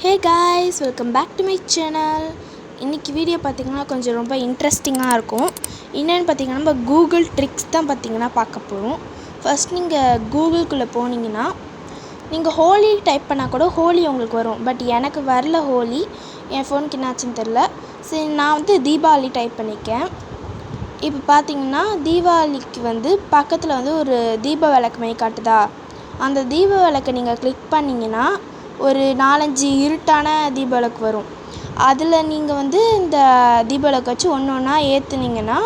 Hey guys, welcome back to my channel. இன்னைக்கு video பார்த்தீங்கன்னா கொஞ்சம் ரொம்ப இன்ட்ரெஸ்டிங்காக இருக்கும். என்னென்னு பார்த்தீங்கன்னா நம்ம கூகுள் ட்ரிக்ஸ் தான் பார்த்தீங்கன்னா பார்க்க போகிறோம். ஃபர்ஸ்ட் நீங்கள் கூகுள்குள்ளே போனீங்கன்னா நீங்கள் ஹோலி டைப் பண்ணால் கூட ஹோலி உங்களுக்கு வரும். பட் எனக்கு வரல ஹோலி, என் ஃபோனுக்கு என்னாச்சுன்னு தெரில. சரி, நான் வந்து தீபாவளி டைப் பண்ணியிருக்கேன். இப்போ பார்த்தீங்கன்னா தீபாவளிக்கு பக்கத்தில் ஒரு தீப விளக்கு மாதிரி காட்டுதா, அந்த தீப விளக்கை நீங்கள் கிளிக் பண்ணிங்கன்னா ஒரு 4-5 இருட்டான தீப விளக்கு வரும். அதில் நீங்கள் இந்த தீப விளக்கு வச்சு ஒன்று ஒன்றா ஏற்றுனீங்கன்னா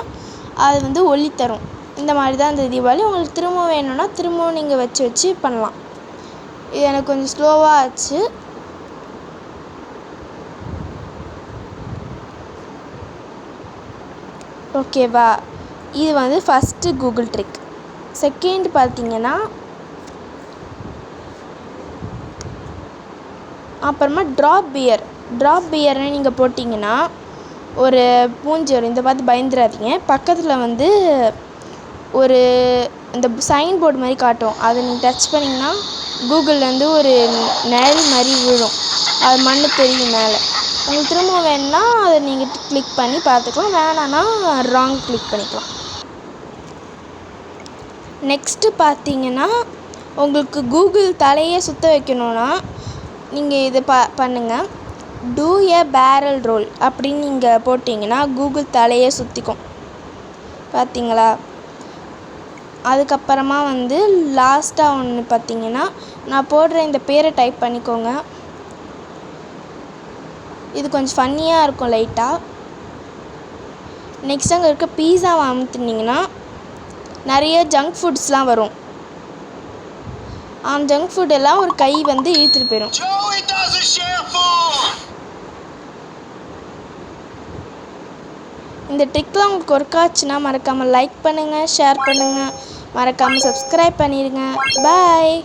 அது ஒளி தரும். இந்த மாதிரி தான் இந்த தீபாவளி. உங்களுக்கு திரும்ப வேணும்னா திரும்பவும் நீங்கள் வச்சு பண்ணலாம். இது எனக்கு கொஞ்சம் ஸ்லோவாக ஆச்சு. ஓகேவா? இது ஃபஸ்ட்டு கூகுள் ட்ரிக். செகண்ட் பார்த்தீங்கன்னா அப்புறமா ட்ராப் பியர்னு நீங்கள் போட்டிங்கன்னா ஒரு பூஞ்சி வரும். இதை பார்த்து பயந்துடாதீங்க. பக்கத்தில் ஒரு இந்த சைன் போர்டு மாதிரி காட்டும். அதை நீங்கள் டச் பண்ணிங்கன்னா கூகுள்லேருந்து ஒரு நிழல் மாதிரி விழும். அது மண் தெரியும் மேலே. உங்களுக்கு திரும்ப வேணும்னா அதை நீங்கள் கிளிக் பண்ணி பார்த்துக்கலாம். வேணான்னா ராங் கிளிக் பண்ணிக்கலாம். நெக்ஸ்ட்டு பார்த்தீங்கன்னா உங்களுக்கு கூகுள் தலையே சுற்ற வைக்கணுன்னா நீங்கள் இதை பண்ணுங்கள். டூ எ பேரல் ரோல் அப்படின்னு நீங்கள் போட்டிங்கன்னா கூகுள் தலையே சுற்றிக்கும். பார்த்தீங்களா? அதுக்கப்புறமா லாஸ்ட்டாக ஒன்று பார்த்தீங்கன்னா நான் போடுற இந்த பேரை டைப் பண்ணிக்கோங்க. இது கொஞ்சம் ஃபன்னியாக இருக்கும் லைட்டாக. நெக்ஸ்ட் அங்கே இருக்க பீஸாவை அமுத்துனீங்கன்னா நிறைய ஜங்க் ஃபுட்ஸ்லாம் வரும். ஜங்க் ஃபுட் எல்லாம் ஒரு கை இழுத்துட்டு போயிடும். இந்த ட்ரிக்லாம் உங்களுக்கு ஒர்க் ஆச்சுன்னா மறக்காமல் லைக் பண்ணுங்கள், ஷேர் பண்ணுங்கள், மறக்காமல் சப்ஸ்கிரைப் பண்ணிடுங்க. பாய்.